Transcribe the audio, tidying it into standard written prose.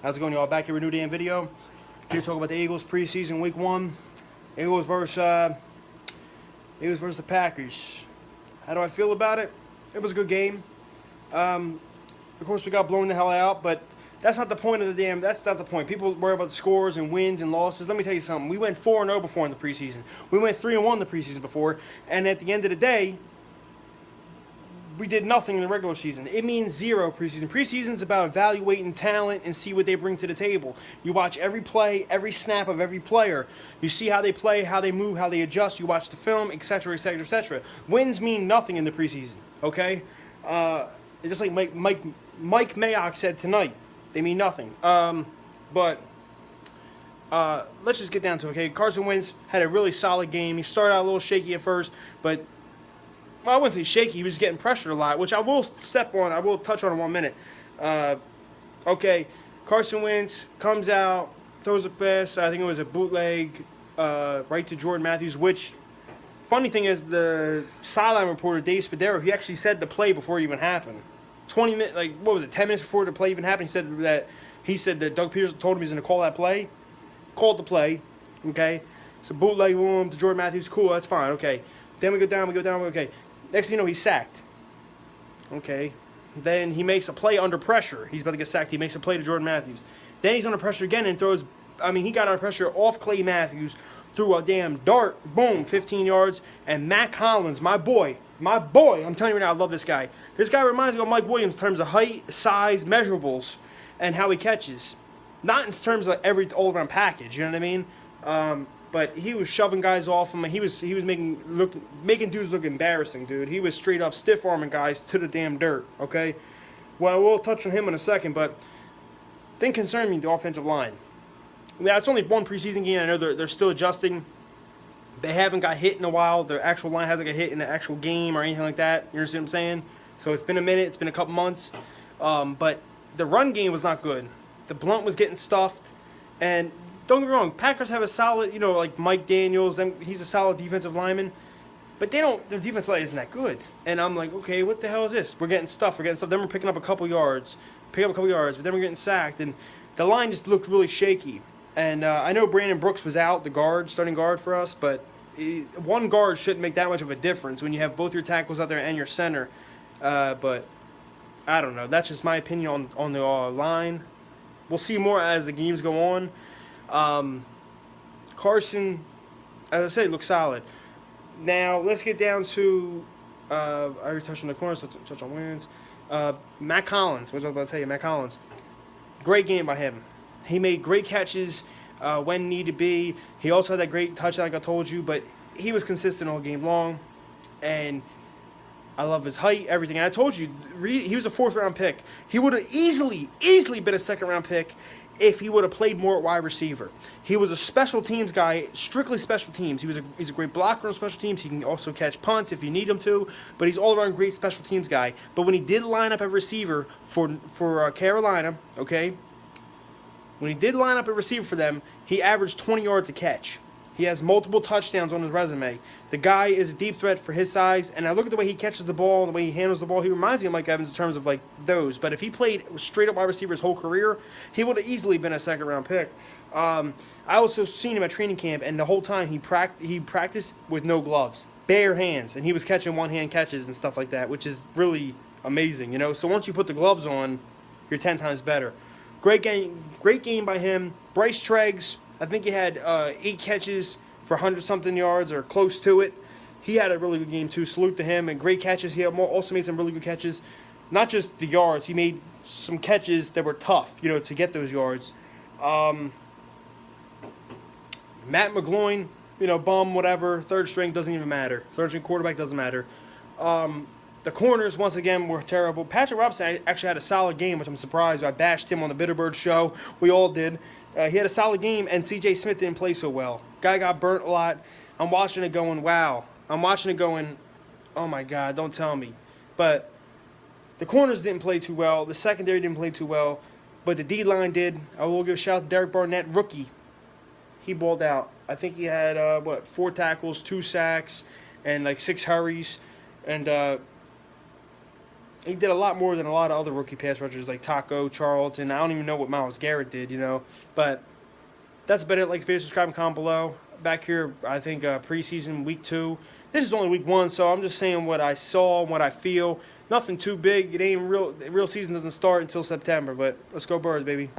How's it going, y'all? Back here with a new damn video. Here to talk about the Eagles preseason week 1. Eagles versus the Packers. How do I feel about it? It was a good game. Of course, we got blown the hell out, but that's not the point of the damn. That's not the point. People worry about the scores and wins and losses. Let me tell you something. We went 4-0 before in the preseason. We went 3-1 the preseason before, and at the end of the day, we did nothing in the regular season. It means zero preseason. Preseason is about evaluating talent and see what they bring to the table. You watch every play, every snap of every player. You see how they play, how they move, how they adjust. You watch the film, etc., etc., etc. Wins mean nothing in the preseason, okay? Just like Mike Mayock said tonight, they mean nothing. But let's just get down to it, okay? Carson Wentz had a really solid game. He started out a little shaky at first, but well, I wouldn't say shaky. He was getting pressured a lot, which I will touch on in 1 minute. Okay, Carson Wentz comes out, throws a pass. I think it was a bootleg right to Jordan Matthews, which, funny thing is, the sideline reporter, Dave Spadaro, he actually said the play before it even happened. 20 minutes, 10 minutes before the play even happened, he said that Doug Peterson told him he was going to call that play. Called the play, okay? So bootleg boom to Jordan Matthews, cool, that's fine, okay. Then we go down, okay. Next thing you know, he's sacked. Okay. Then he makes a play under pressure. He's about to get sacked. He makes a play to Jordan Matthews. Then he's under pressure again and throws, he got under pressure off Clay Matthews, threw a damn dart, boom, 15 yards. And Matt Collins, my boy, I'm telling you right now, I love this guy. This guy reminds me of Mike Williams in terms of height, size, measurables, and how he catches. Not in terms of every all-around package, you know what I mean? But he was shoving guys off him. He was making dudes look embarrassing, dude. He was straight up stiff arming guys to the damn dirt. Okay, well we'll touch on him in a second, but thing concerning me, the offensive line. Yeah, it's only one preseason game. I know they're still adjusting. They haven't got hit in a while. Their actual line hasn't got hit in the actual game or anything like that. You understand what I'm saying? So it's been a minute. It's been a couple months. But the run game was not good. The Blunt was getting stuffed, and don't get me wrong, Packers have a solid, like Mike Daniels, he's a solid defensive lineman, but their defensive line isn't that good. And I'm like, okay, what the hell is this? We're getting stuff. Then we're picking up a couple yards, but then we're getting sacked, and the line just looked really shaky. And I know Brandon Brooks was out, the starting guard for us, but one guard shouldn't make that much of a difference when you have both your tackles out there and your center. But I don't know. That's just my opinion on the line. We'll see more as the games go on. Carson, as I said, looks solid. Now, let's get down to, I already touched on the corners, so touch on wins. Matt Collins, what was I about to tell you? Matt Collins. Great game by him. He made great catches when needed be. He also had that great touchdown, like I told you, but he was consistent all game long. And I love his height, everything. And I told you, he was a 4th-round pick. He would have easily been a 2nd-round pick if he would have played more at wide receiver. He was a special teams guy, strictly special teams. He's a great blocker on special teams. He can also catch punts if you need him to, but he's all-around great special teams guy. But when he did line up at receiver for Carolina, okay, when he did line up at receiver for them, he averaged 20 yards a catch. He has multiple touchdowns on his resume. The guy is a deep threat for his size, and I look at the way he catches the ball, the way he handles the ball. He reminds me of Mike Evans in terms of those. But if he played straight up wide receiver his whole career, he would have easily been a 2nd-round pick. I also seen him at training camp, and the whole time he practiced with no gloves, bare hands, and he was catching one-hand catches and stuff like that, which is really amazing, So once you put the gloves on, you're 10 times better. Great game by him. Bryce Treggs, I think he had 8 catches for 100-something yards or close to it. He had a really good game too. Salute to him, and great catches. He also made some really good catches. Not just the yards. He made some catches that were tough, to get those yards. Matt McGloin, bum, whatever. 3rd string doesn't even matter. 3rd string quarterback doesn't matter. The corners, once again, were terrible. Patrick Robinson actually had a solid game, which I'm surprised. I bashed him on the Bitterbird show. We all did. He had a solid game, and C.J. Smith didn't play so well. Guy got burnt a lot. I'm watching it going, wow. I'm watching it going, oh, my God, don't tell me. But the corners didn't play too well. The secondary didn't play too well. But the D-line did. I will give a shout out to Derek Barnett, rookie. He balled out. I think he had, 4 tackles, 2 sacks, and 6 hurries. And He did a lot more than a lot of other rookie pass rushers like Taco, Charlton. I don't even know what Myles Garrett did, But that's about it. Like, favorite, subscribe, and comment below. Back here, I think preseason week 2. This is only week 1, so I'm just saying what I saw and what I feel. Nothing too big. It ain't real. The real season doesn't start until September. But let's go Birds, baby.